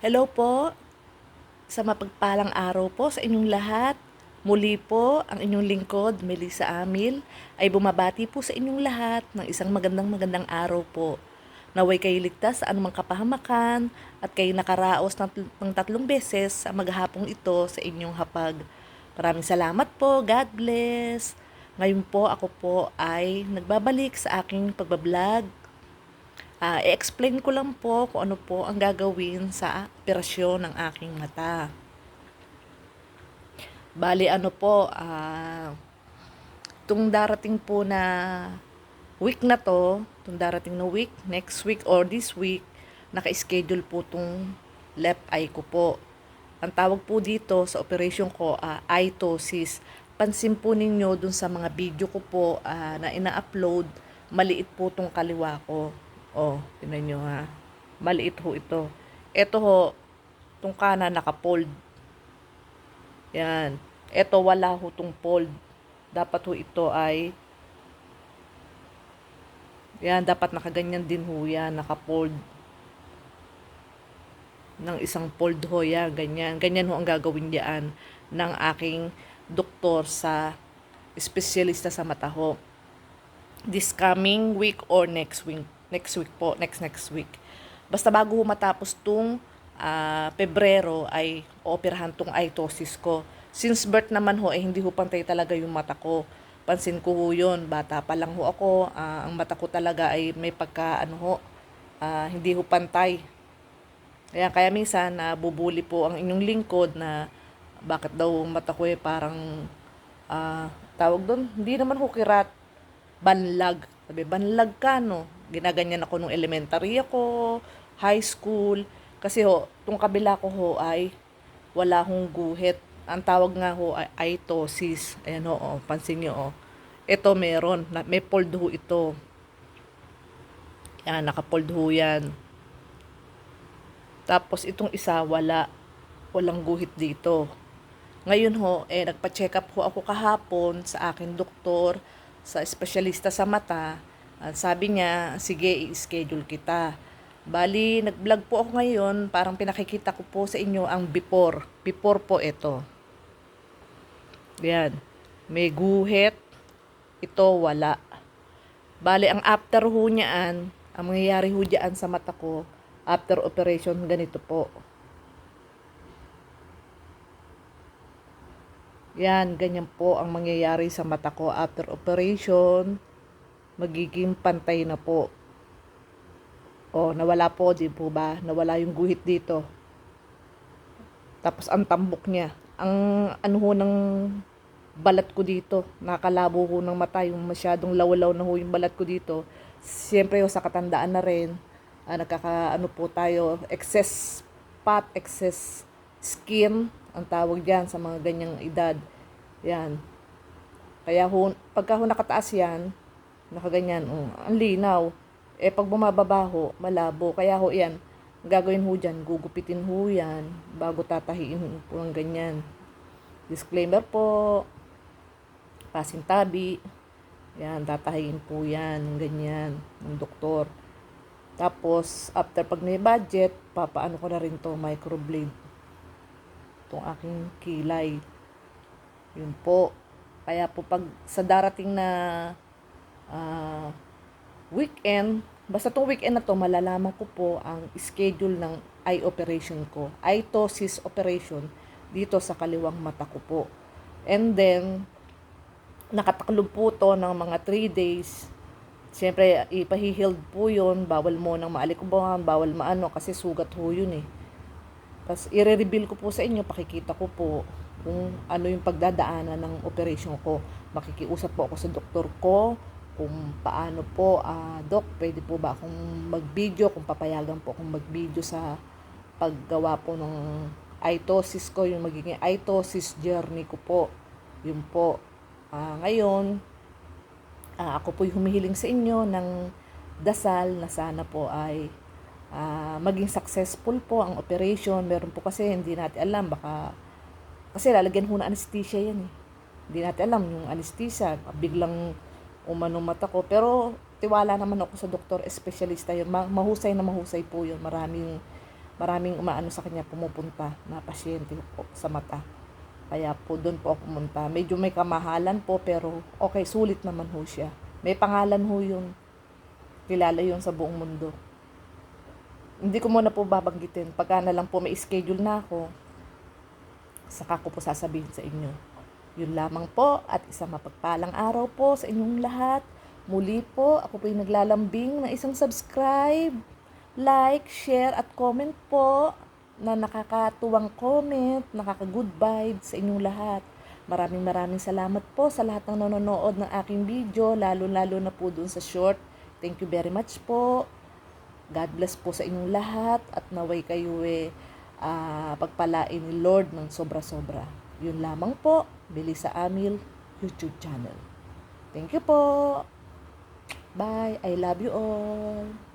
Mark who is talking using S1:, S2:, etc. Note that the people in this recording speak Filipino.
S1: Hello po, sa mapagpalang araw po sa inyong lahat. Muli po, ang inyong lingkod, Melissa Amil, ay bumabati po sa inyong lahat ng isang magandang araw po. Naway kayo ligtas sa anumang kapahamakan at kayo nakaraos ng 3 beses sa maghapong ito sa inyong hapag. Maraming salamat po. God bless. Ngayon po ako po ay nagbabalik sa aking pagbablog. I-explain ko lang po kung ano po ang gagawin sa operasyon ng aking mata. Bali ano po, itong darating po na week na to, itong darating na week, next week or this week, naka-schedule po itong left eye ko po. Ang tawag po dito sa operation ko, itosis. Pansin po ninyo dun sa mga video ko po na ina-upload, maliit po itong kaliwa ko. Oh, tingnan nyo ha. Maliit ho ito. Ito ho, itong kanan naka-fold. Yan. Ito wala ho itong fold. Dapat ho ito ay, yan, dapat nakaganyan din ho yan, naka-fold. Ng isang fold ho yan, ganyan. Ganyan ho ang gagawin diyan ng aking doktor sa espesyalista sa mata ho. This coming week or next week. Next week po, next week. Basta bago ho matapos tung Pebrero ay ooperahan tong itosis ko. Since birth naman ho, hindi ho pantay talaga yung mata ko. Pansin ko ho yun, bata pa lang ho ako, ang mata ko talaga ay may pagka, hindi ho pantay. Kaya minsan, bubuli po ang inyong lingkod na bakit daw mata ko parang, tawag doon, hindi naman ho kirat, banlag. Sabi, banlag ka, no? Ginaganyan ako nung elementary ako, high school. Kasi ho, itong kabila ko ho ay wala hong guhit. Ang tawag nga ho ay itosis. Ayan ho, pansin nyo ho. Ito meron, may fold ho ito. Yan, naka-fold ho yan. Tapos itong isa, walang guhit dito. Ngayon ho, nagpa-check up ho ako kahapon sa aking doktor, sa espesyalista sa mata. Sabi niya, sige, i-schedule kita. Bali, nag-vlog po ako ngayon, parang pinakikita ko po sa inyo ang before. Before po ito. Yan. May guhit. Ito, wala. Bali, ang after ho niyaan, ang mangyayari ho dyan sa mata ko, after operation, ganito po. Yan, ganyan po ang mangyayari sa mata ko after operation. Magiging pantay na po. O, nawala po, di po ba? Nawala yung guhit dito. Tapos ang tambok niya. Ang ano ho ng balat ko dito. Nakalabo ho ng mata. Yung masyadong lawlaw na ho yung balat ko dito. Siyempre ho sa katandaan na rin. Nagkakaano po tayo. Excess fat, excess skin. Ang tawag dyan sa mga ganyang edad. Yan. Kaya ho, pagka ho nakataas yan, nakaganyan, ang linaw. Pag bumababa ho, malabo. Kaya ho yan, gagawin ho dyan, gugupitin ho yan, bago tatahiin po ng ganyan. Disclaimer po, pasintabi, yan, tatahiin po yan, ganyan, ng doktor. Tapos, after pag may budget, papaano ko na rin to, microblade. Itong aking kilay. Yun po. Kaya po pag sa darating na weekend, basta itong weekend na to, malalaman ko po ang schedule ng eye operation ko. Itosis operation dito sa kaliwang mata ko po. And then, nakataklob po to ng mga 3 days. Siyempre, ipahihild po yun. Bawal mo nang maalikabungan, bawal maano, kasi sugat ho yun eh. Tapos, i-reveal ko po sa inyo, pakikita ko po kung ano yung pagdadaanan ng operation ko. Makikiusap po ako sa doktor ko, kung paano po, Dok, pwede po ba akong mag-video, kung papayagan po akong mag-video sa paggawa po ng itosis ko, yung magiging itosis journey ko po. Yun po. Ngayon, ako po yung humihiling sa inyo ng dasal na sana po ay maging successful po ang operation. Meron po kasi hindi natin alam, baka kasi lalagyan ho na anesthesia yan eh. Hindi natin alam yung anesthesia, biglang umano mata ko. Pero tiwala naman ako sa doktor espesyalista yun. Mahusay na mahusay po yun. Maraming maraming umaano sa kanya, pumupunta na pasyente po sa mata. Kaya po doon po ako pumunta. Medyo may kamahalan po pero okay, sulit naman ho siya. May pangalan ho yun. Kilala yun sa buong mundo. Hindi ko muna po babanggitin. Pagka na lang po may schedule na ako, saka ko po sasabihin sa inyo. Yun lamang po at isang mapagpalang araw po sa inyong lahat. Muli po, ako po yung naglalambing na isang subscribe, like, share at comment po na nakakatuwang comment, nakaka-good vibes sa inyong lahat. Maraming salamat po sa lahat ng nanonood ng aking video, lalo na po dun sa short. Thank you very much po. God bless po sa inyong lahat at naway kayo pagpalain ni Lord ng sobra-sobra. Yun lamang po, Melissa Amil YouTube channel. Thank you po. Bye. I love you all.